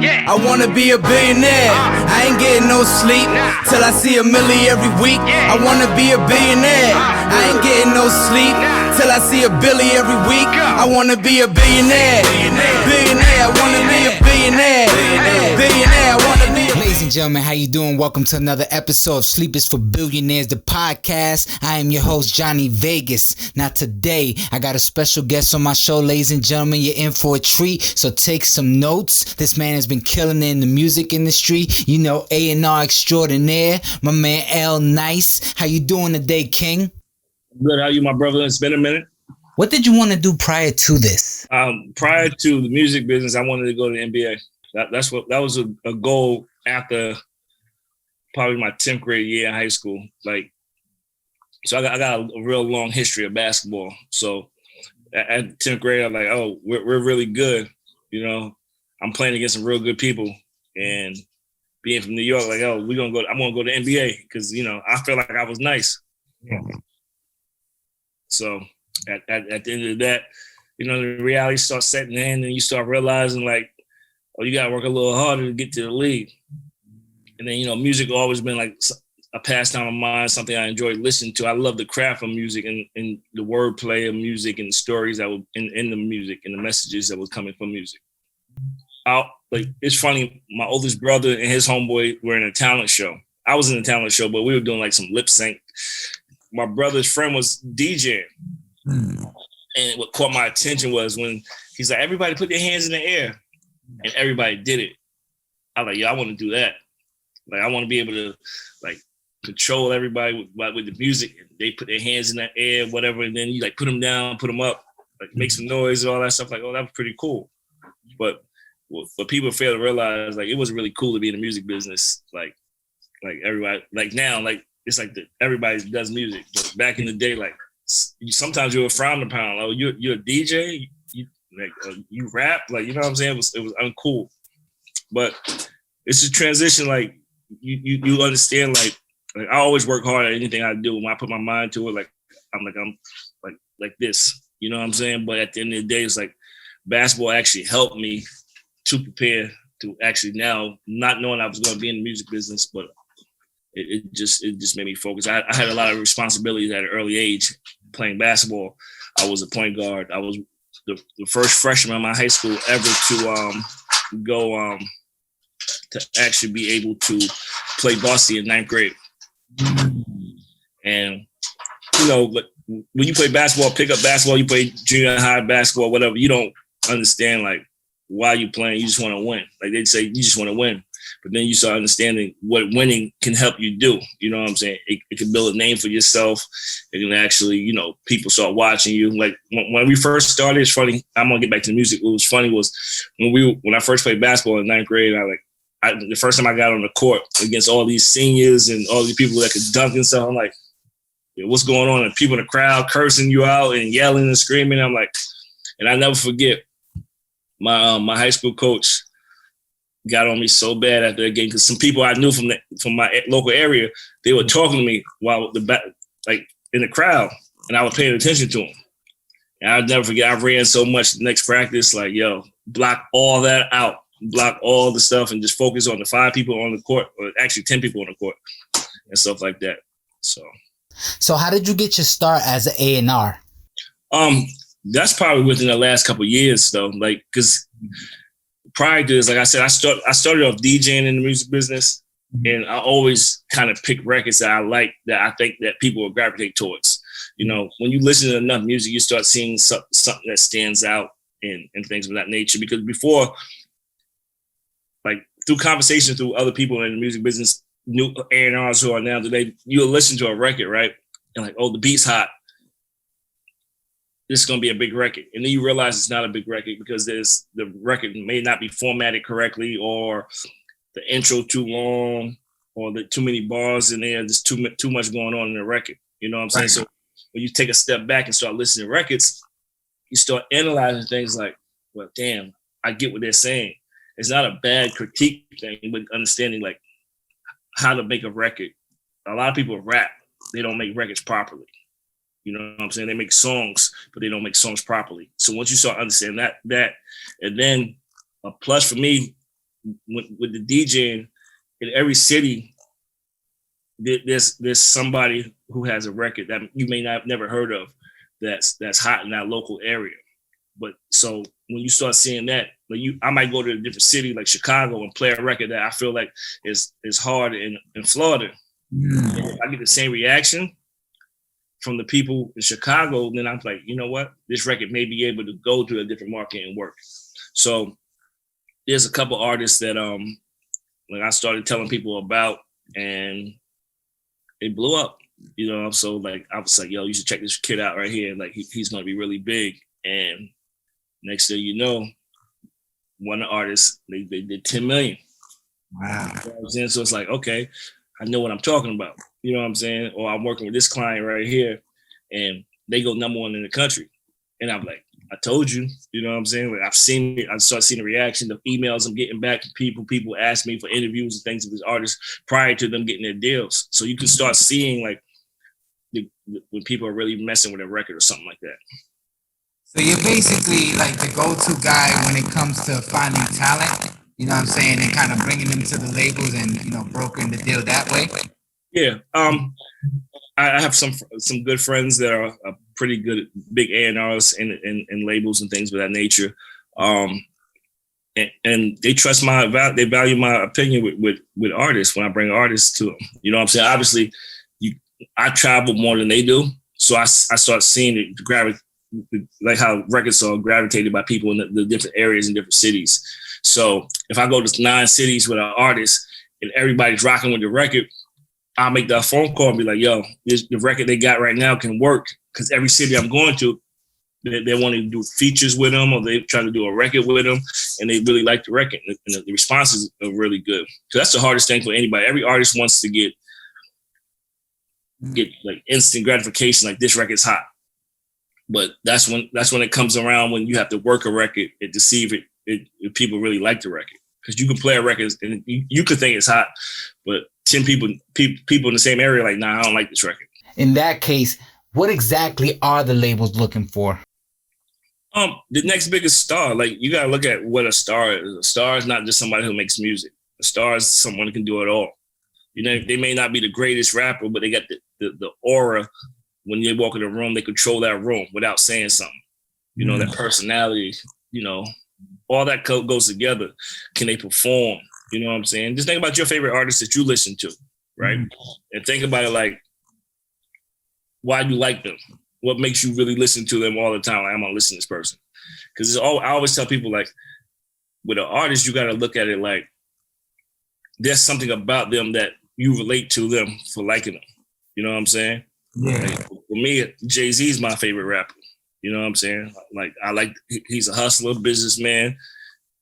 I wanna be a billionaire. I ain't getting no sleep till I see $1 million every week. I wanna be a billionaire. I ain't getting no sleep till I see $1 billion every week. I wanna be a billionaire. Billionaire, I wanna be a billionaire. Billionaire, I wanna be a... Ladies and gentlemen, how you doing? Welcome to another episode of Sleep is for Billionaires, the podcast. I am your host, Jonni Vegaz. Now today, I got a special guest on my show. Ladies and gentlemen, you're in for a treat, so take some notes. This man has been killing it in the music industry. You know, A&R extraordinaire, my man L-NYCE. How you doing today, King? Good, how you, my brother? It's been a minute. What did you want to do prior to this? Prior to the music business, I wanted to go to the NBA. That was a goal after probably my 10th grade year in high school. So I got a real long history of basketball. So at 10th grade, I'm like, oh, we're really good. You know, I'm playing against some real good people, and being from New York, like, oh, I'm gonna go to NBA because, you know, I feel like I was nice. Yeah. So at the end of that, you know, the reality starts setting in, and you start realizing, like, oh, you gotta work a little harder to get to the league. And then, you know, music always been like a pastime of mine, something I enjoyed listening to. I love the craft of music and the wordplay of music and the stories that were in the music and the messages that was coming from music. It's funny, my oldest brother and his homeboy were in a talent show. I was in a talent show, but we were doing like some lip sync. My brother's friend was DJing. And what caught my attention was when he's like, everybody put their hands in the air. And everybody did it. I was like, yeah, I want to do that. Like, I want to be able to, like, control everybody with the music. They put their hands in the air, whatever, and then you, like, put them down, put them up, like, make some noise and all that stuff. Like, oh, that was pretty cool. But what people fail to realize, like, it was really cool to be in the music business. Like everybody, like now, like, it's like everybody does music. But back in the day, like, sometimes you were frowned upon. Oh, you're a DJ? You rap? Like, you know what I'm saying? It was uncool. But it's a transition, like, you understand, like I always work hard at anything I do. When I put my mind to it, I'm like this. You know what I'm saying? But at the end of the day, it's like basketball actually helped me to prepare to actually now, not knowing I was going to be in the music business, but it just made me focus. I had a lot of responsibilities at an early age playing basketball. I was a point guard. I was the first freshman in my high school ever to go to actually be able to play varsity in 9th grade. And, you know, but when you play basketball, pick up basketball, you play junior high basketball, whatever, you don't understand, like, why you playing. You just want to win. Like, they'd say, you just want to win. But then you start understanding what winning can help you do. You know what I'm saying? It can build a name for yourself. It can actually, you know, people start watching you. Like, when we first started, it's funny. I'm going to get back to the music. What was funny was when I first played basketball in 9th grade, the first time I got on the court against all these seniors and all these people that could dunk and stuff, I'm like, what's going on? And people in the crowd cursing you out and yelling and screaming. I'm like, and I never forget my high school coach got on me so bad after that game because some people I knew from my local area, they were talking to me while like in the crowd, and I was paying attention to them. And I'll never forget, I ran so much the next practice, like, yo, block all that out, block all the stuff, and just focus on the 5 people on the court, or actually 10 people on the court, and stuff like that. So how did you get your start as an A&R? That's probably within the last couple of years, though, like, because prior to this, like I said, I started off DJing in the music business, and I always kind of pick records that I like, that I think that people will gravitate towards. You know, when you listen to enough music, you start seeing something that stands out and things of that nature. Because before, like, through conversations through other people in the music business, new A&Rs who are now today, you'll listen to a record, right? And like, oh, the beat's hot. This is going to be a big record. And then you realize it's not a big record because the record may not be formatted correctly, or the intro too long, or too many bars in there. There's too much going on in the record. You know what I'm saying? Right. So when you take a step back and start listening to records, you start analyzing things like, well, damn, I get what they're saying. It's not a bad critique thing, but understanding, like, how to make a record. A lot of people rap. They don't make records properly. You know what I'm saying? They make songs, but they don't make songs properly. So once you start understanding that, and then a plus for me, with the DJing in every city, there's somebody who has a record that you may not have never heard of that's hot in that local area. But so when you start seeing that, like I might go to a different city like Chicago and play a record that I feel like is hard in Florida. And if I get the same reaction from the people in Chicago, then I'm like, you know what? This record may be able to go to a different market and work. So there's a couple artists that like I started telling people about, and they blew up. You know, so like I was like, yo, you should check this kid out right here. Like he's gonna be really big. And next thing you know, one of the artists, they did 10 million. Wow. You know what I'm saying? So it's like, okay, I know what I'm talking about. You know what I'm saying? Or I'm working with this client right here, and they go number one in the country. And I'm like, I told you. You know what I'm saying? Like I've seen it. I started seeing the reaction, the emails I'm getting back from people. People ask me for interviews and things with these artists prior to them getting their deals. So you can start seeing like when people are really messing with a record or something like that. So you're basically like the go-to guy when it comes to finding talent, you know what I'm saying, and kind of bringing them to the labels and, you know, brokering the deal that way? Yeah. I have some good friends that are pretty good big A&Rs and labels and things of that nature. And they trust they value my opinion with artists when I bring artists to them. You know what I'm saying? Obviously, I travel more than they do. So I start seeing it like how records are gravitated by people in the different areas and different cities. So if I go to 9 cities with an artist and everybody's rocking with the record, I'll make that phone call and be like, yo, the record they got right now can work. Because every city I'm going to, they want to do features with them, or they try to do a record with them, and they really like the record. And the responses are really good. So that's the hardest thing for anybody. Every artist wants to get like instant gratification, like this record's hot. But that's when it comes around, when you have to work a record to see if people really like the record. Because you can play a record and you could think it's hot, but 10 people in the same area like, nah, I don't like this record. In that case, what exactly are the labels looking for? The next biggest star. Like, you gotta look at what a star is. A star is not just somebody who makes music. A star is someone who can do it all. You know, they may not be the greatest rapper, but they got the aura. When they walk in the room, they control that room without saying something. You know, that personality, you know, all that goes together. Can they perform? You know what I'm saying? Just think about your favorite artists that you listen to, right? And think about it like, why do you like them? What makes you really listen to them all the time? Like, I'm gonna listen to this person. Because I always tell people, like, with an artist, you gotta look at it like there's something about them that you relate to them for liking them. You know what I'm saying? Yeah. Like, for me, Jay-Z is my favorite rapper. You know what I'm saying? Like, he's a hustler, businessman,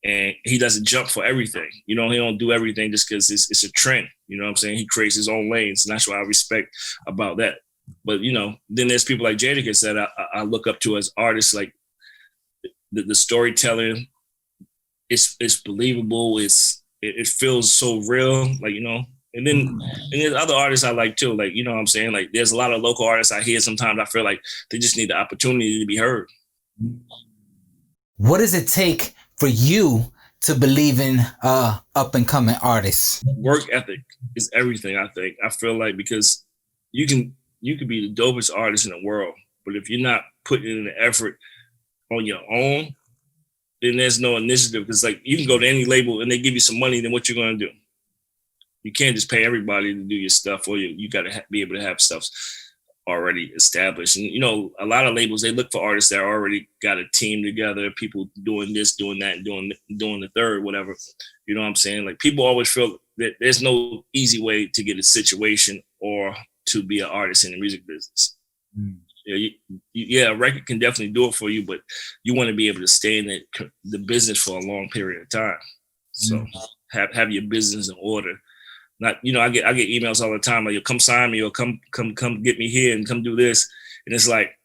and he doesn't jump for everything. You know, he don't do everything just because it's a trend. You know what I'm saying? He creates his own lanes, and that's what I respect about that. But, you know, then there's people like Jadakiss that I look up to as artists. Like, the storytelling, it's believable. It feels so real, like, you know. And then there's other artists I like too. Like, you know what I'm saying? Like, there's a lot of local artists I hear sometimes I feel like they just need the opportunity to be heard. What does it take for you to believe in up and coming artists? Work ethic is everything, I think. I feel like, because you can be the dopest artist in the world, but if you're not putting in the effort on your own, then there's no initiative. Because, like, you can go to any label and they give you some money, then what you're gonna do? You can't just pay everybody to do your stuff, or you got to be able to have stuff already established. And, you know, a lot of labels, they look for artists that already got a team together, people doing this, doing that, and doing the third, whatever. You know what I'm saying? Like, people always feel that there's no easy way to get a situation or to be an artist in the music business. Yeah, a record can definitely do it for you, but you want to be able to stay in the business for a long period of time. So have your business in order. Not, you know, I get emails all the time like, "Yo, come sign me," or come get me here and come do this. And it's like,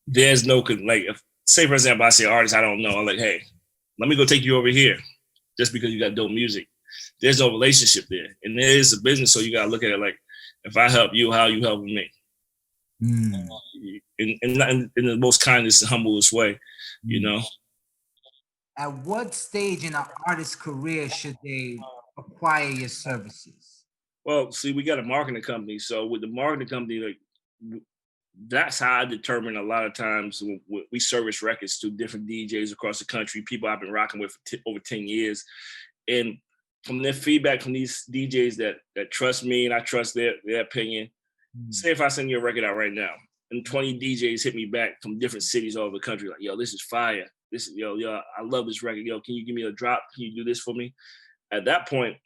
there's no, like, if, say for example, I say artist I don't know, I'm like, hey, let me go take you over here just because you got dope music. There's no relationship there, and there is a business, so you gotta look at it like, if I help you, how you helping me, in the most kindest and humblest way, you know. at what stage in an artist's career should they acquire your services? Well, see, we got a marketing company. So with the marketing company, like that's how I determine a lot of times when we service records to different DJs across the country, people I've been rocking with for over 10 years. And from their feedback from these DJs that trust me and I trust their opinion, say if I send you a record out right now and 20 DJs hit me back from different cities all over the country, like, yo, this is fire. This is, yo, I love this record. Yo, can you give me a drop? Can you do this for me? At that point,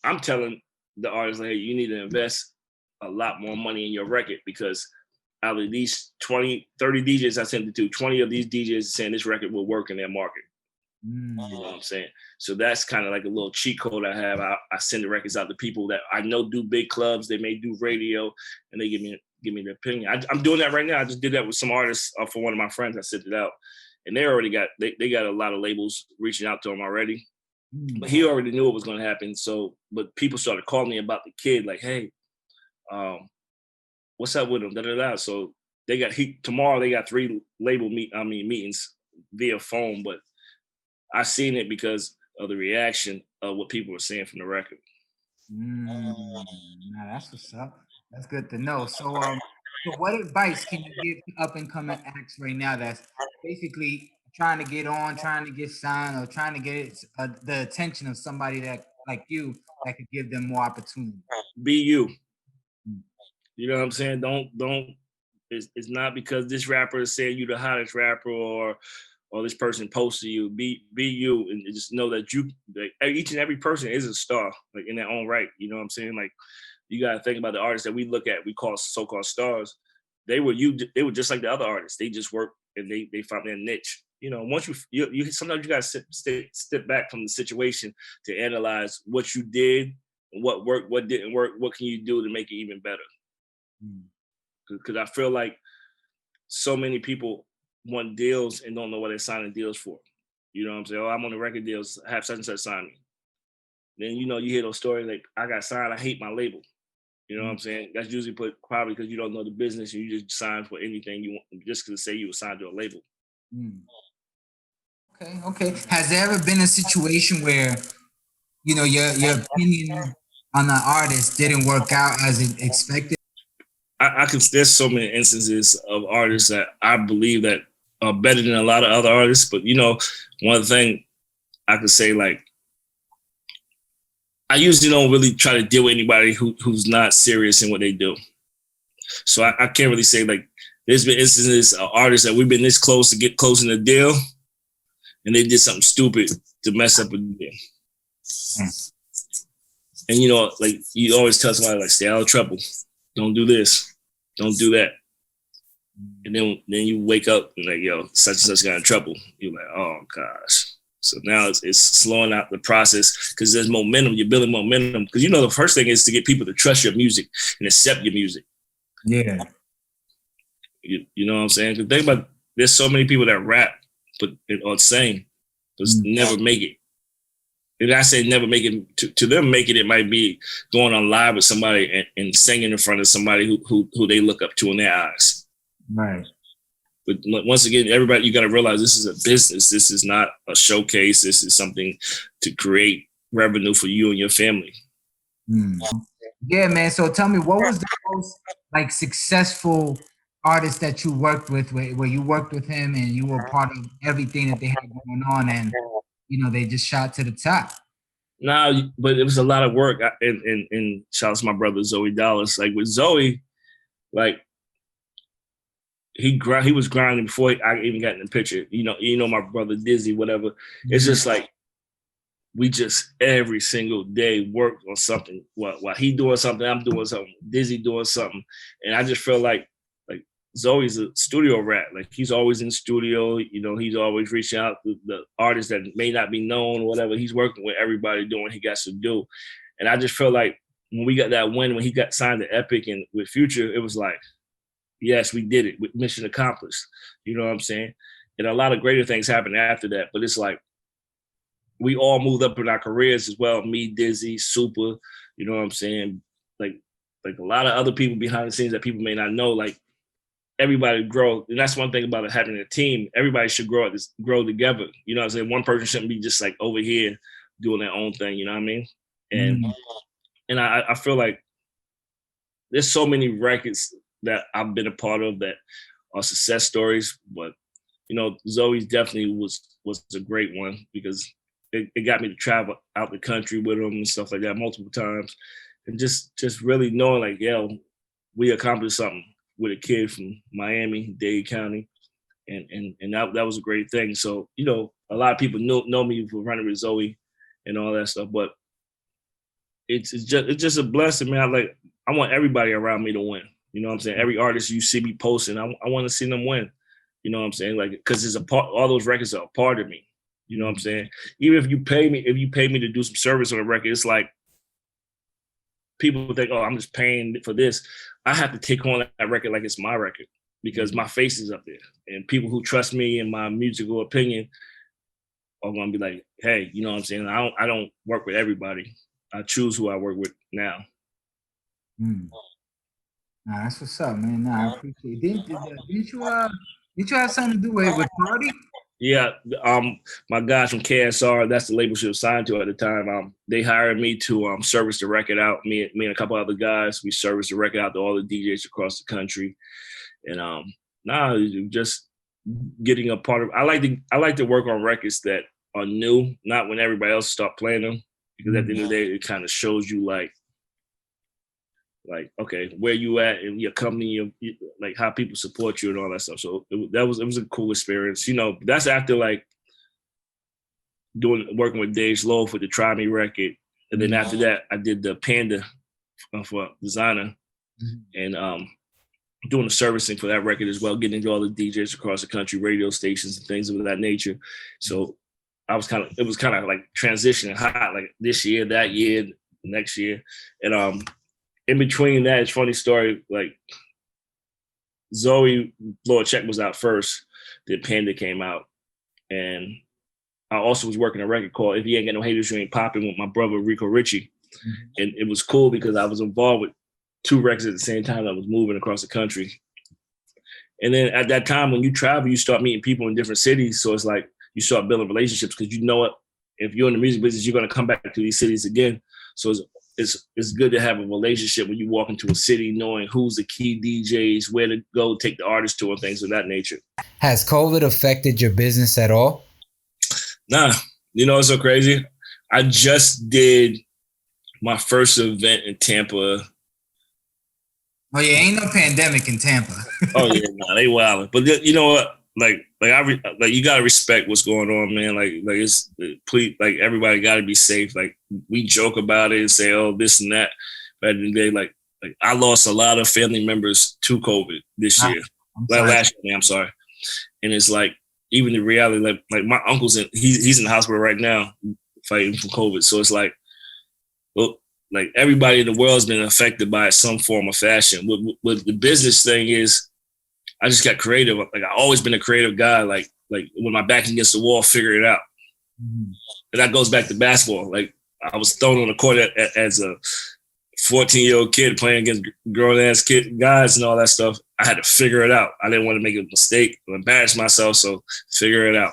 I'm telling the artist, like, hey, you need to invest a lot more money in your record, because out of these 20, 30 DJs I sent it to, 20 of these DJs are saying this record will work in their market. You know what I'm saying? So that's kind of like a little cheat code I have. I send the records out to people that I know do big clubs. They may do radio, and they give me their opinion. I'm doing that right now. I just did that with some artists for one of my friends. I sent it out, and they already got they got a lot of labels reaching out to him already. But he already knew it was going to happen. So, but people started calling me about the kid, like, hey, what's up with him? Da da da. So tomorrow they got 3 label meetings via phone, but I seen it because of the reaction of what people were saying from the record. Nah, that's what's up. That's good to know. So, so what advice can you give up and coming acts right now that's basically trying to get on, trying to get signed, or trying to get the attention of somebody that like you that could give them more opportunity? Be you. You know what I'm saying? Don't. It's not because this rapper is saying you the hottest rapper or this person posted you. Be you, and just know that you, like, each and every person is a star, like in their own right. You know what I'm saying? Like, you gotta think about the artists that we look at, we call so-called stars. They were just like the other artists. They just worked and they found their niche. You know, once you sometimes you gotta step back from the situation to analyze what you did, what worked, what didn't work, what can you do to make it even better. Because I feel like so many people want deals and don't know what they're signing deals for. You know what I'm saying? Oh, I'm on the record deals, have such and such sign me. Then, you know, you hear those stories like, I got signed, I hate my label. You know what I'm saying? That's usually probably because you don't know the business and you just sign for anything you want, just because say you were signed to a label. Okay. Has there ever been a situation where, you know, your opinion on the artist didn't work out as expected? There's so many instances of artists that I believe that are better than a lot of other artists. But, you know, one thing I could say, like, I usually don't really try to deal with anybody who's not serious in what they do. So I can't really say, like, there's been instances of artists that we've been this close to get closing the deal, and they did something stupid to mess up a deal. And, you know, like, you always tell somebody, like, stay out of trouble. Don't do this. Don't do that. And then you wake up and like, yo, such and such got in trouble. You're like, oh gosh. So now it's slowing out the process because there's momentum. You're building momentum. Because, you know, the first thing is to get people to trust your music and accept your music. Yeah. You know what I'm saying? Because think about, there's so many people that rap or sing, but never make it. And I say never make it, to them making it might be going on live with somebody and singing in front of somebody who they look up to in their eyes. Right. But once again, everybody, you got to realize this is a business. This is not a showcase. This is something to create revenue for you and your family. Yeah, man. So tell me, what was the most like successful artist that you worked with, where you worked with him and you were part of everything that they had going on, and you know, they just shot to the top? Nah, but it was a lot of work. And shout out to my brother Zoe Dallas. Like with Zoe, like he was grinding before I even got in the picture. You know my brother Dizzy, whatever. It's just like we just every single day worked on something. While he doing something, I'm doing something. Dizzy doing something, and I just feel like Zoe's a studio rat. Like he's always in the studio. You know, he's always reaching out to the artists that may not be known, whatever. He's working with everybody doing what he got to do. And I just feel like when we got that win, when he got signed to Epic and with Future, it was like, yes, we did it. Mission accomplished. You know what I'm saying? And a lot of greater things happened after that. But it's like we all moved up in our careers as well. Me, Dizzy, Super. You know what I'm saying? Like a lot of other people behind the scenes that people may not know. Like everybody grow. And that's one thing about having a team. Everybody should grow together. You know what I'm saying? One person shouldn't be just like over here doing their own thing, you know what I mean? And I feel like there's so many records that I've been a part of that are success stories, but you know, Zoe's definitely was a great one because it got me to travel out the country with them and stuff like that multiple times. And just really knowing like, yo, we accomplished something with a kid from Miami, Dade County. And that was a great thing. So, you know, a lot of people know me for running with Zoe and all that stuff, but it's just a blessing, man. I want everybody around me to win. You know what I'm saying? Every artist you see me posting, I want to see them win. You know what I'm saying? Like, because it's a part. All those records are a part of me. You know what I'm saying? Even if you pay me to do some service on a record, it's like people think, oh, I'm just paying for this. I have to take on that record like it's my record because my face is up there, and people who trust me and my musical opinion are gonna be like, hey, you know what I'm saying? I don't work with everybody. I choose who I work with now. Nah, that's what's up, man. Nah, I appreciate it. Didn't you have something to do with Party? Yeah, my guys from KSR, that's the label she was signed to at the time. They hired me to service the record out. Me and a couple other guys, we serviced the record out to all the DJs across the country. And just getting a part of. I like to work on records that are new, not when everybody else start playing them, because at the end of the day, it kind of shows you like okay, where you at in your company, like how people support you and all that stuff. So it was a cool experience. You know, that's after like working with Dave Lowe for the Try Me record, and then after that, I did the Panda for Designer, and doing the servicing for that record as well, getting into all the DJs across the country, radio stations and things of that nature. So it was kind of like transitioning hot, like this year, that year, next year, and in between that, it's a funny story. Like Zoe Blow a Check was out first, then Panda came out, and I also was working a record called If You Ain't Got No Haters, You Ain't Popping with my brother Rico Ritchie, and it was cool because I was involved with two records at the same time. I was moving across the country, and then at that time when you travel, you start meeting people in different cities. So it's like you start building relationships because you know it. If you're in the music business, you're going to come back to these cities again. So it's good to have a relationship when you walk into a city, knowing who's the key DJs, where to go, take the artist to, and things of that nature. Has COVID affected your business at all? Nah, you know what's so crazy? I just did my first event in Tampa. Oh yeah, ain't no pandemic in Tampa. Oh yeah, nah, they wildin'. But you know what? Like you gotta respect what's going on, man. Please, everybody gotta be safe. Like we joke about it and say, oh, this and that. But at the end of the day, like I lost a lot of family members to COVID this year. Last year, I'm sorry. And it's like even the reality, like my uncle's he's in the hospital right now fighting for COVID. So it's like, well, like everybody in the world has been affected by it some form of fashion. What the business thing is, I just got creative. Like I always been a creative guy. Like when my back against the wall, figure it out. And that goes back to basketball. Like I was thrown on the court as a 14-year-old kid playing against grown-ass guys and all that stuff. I had to figure it out. I didn't want to make a mistake or embarrass myself, so figure it out.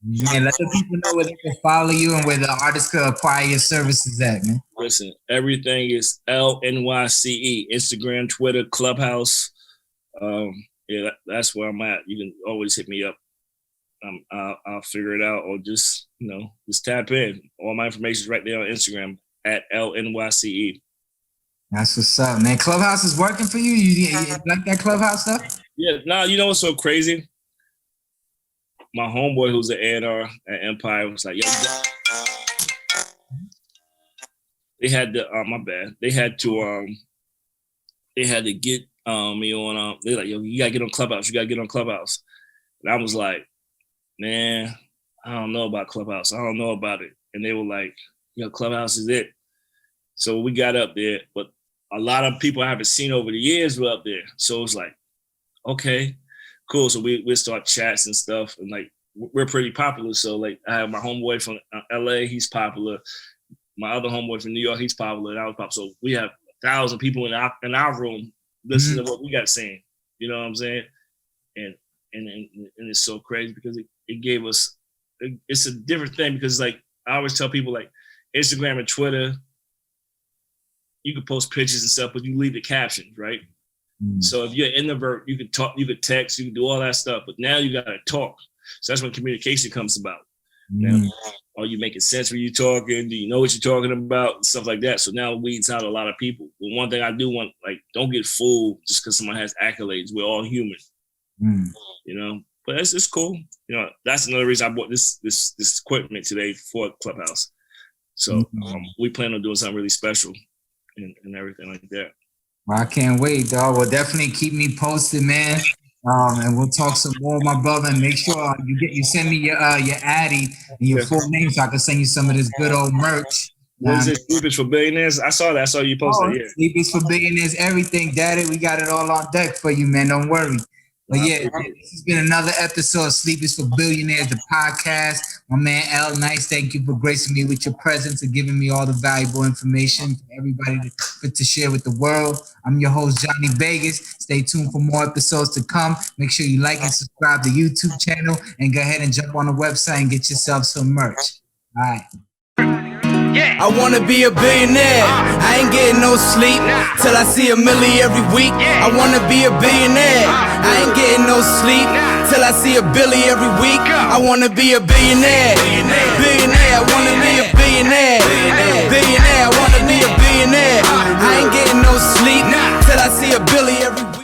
Man, let the people know where they can follow you and where the artists can acquire your services at, man. Listen, everything is L-NYCE, Instagram, Twitter, Clubhouse. Yeah, that's where I'm at. You can always hit me up. I'll figure it out, or just tap in. All my information is right there on Instagram at L-NYCE. That's what's up, man. Clubhouse is working for you? You like that Clubhouse stuff? Yeah, you know what's so crazy? My homeboy who's an A&R at Empire was like, yo, they had to, my bad. They had to get me on, they're like, yo, you gotta get on Clubhouse. You gotta get on Clubhouse. And I was like, man, I don't know about Clubhouse. I don't know about it. And they were like, Clubhouse is it. So we got up there, but a lot of people I haven't seen over the years were up there. So it's like, okay, cool. So we start chats and stuff, and like we're pretty popular. So like I have my homeboy from LA, he's popular. My other homeboy from New York, he's popular, and I was popular. So we have 1,000 people in our room listening to what we got saying. You know what I'm saying? And it's so crazy because it gave us, it's a different thing because like I always tell people like Instagram and Twitter, you can post pictures and stuff, but you leave the captions, right? So if you're an introvert, you can talk, you can text, you can do all that stuff, but now you gotta talk. So that's when communication comes about. Now, are you making sense when you're talking? Do you know what you're talking about? Stuff like that. So now it weeds out a lot of people. But one thing I do want, like, don't get fooled just because someone has accolades. We're all human, you know. But it's cool. You know, that's another reason I bought this equipment today for Clubhouse. So we plan on doing something really special and everything like that. Well, I can't wait, dog. Well, definitely keep me posted, man. And we'll talk some more, my brother. And make sure you send me your Addy and your full name so I can send you some of this good old merch. What is it? Sleep is for Billionaires? I saw that. I saw you posted. Yeah. Sleep is for Billionaires. Everything, Daddy. We got it all on deck for you, man. Don't worry. But yeah, this has been another episode of Sleep is for Billionaires, the podcast. My man L-NYCE, thank you for gracing me with your presence and giving me all the valuable information for everybody to share with the world. I'm your host, Jonni Vegaz. Stay tuned for more episodes to come. Make sure you like and subscribe to the YouTube channel and go ahead and jump on the website and get yourself some merch. All right. I wanna be a billionaire. I ain't getting no sleep till I see $1 million every week. I wanna be a billionaire. I ain't getting no sleep till I see $1 billion every week. I wanna be a billionaire. Billionaire, I wanna be a billionaire. Billionaire, I wanna be a billionaire. I ain't getting no sleep till I see $1 billion every week.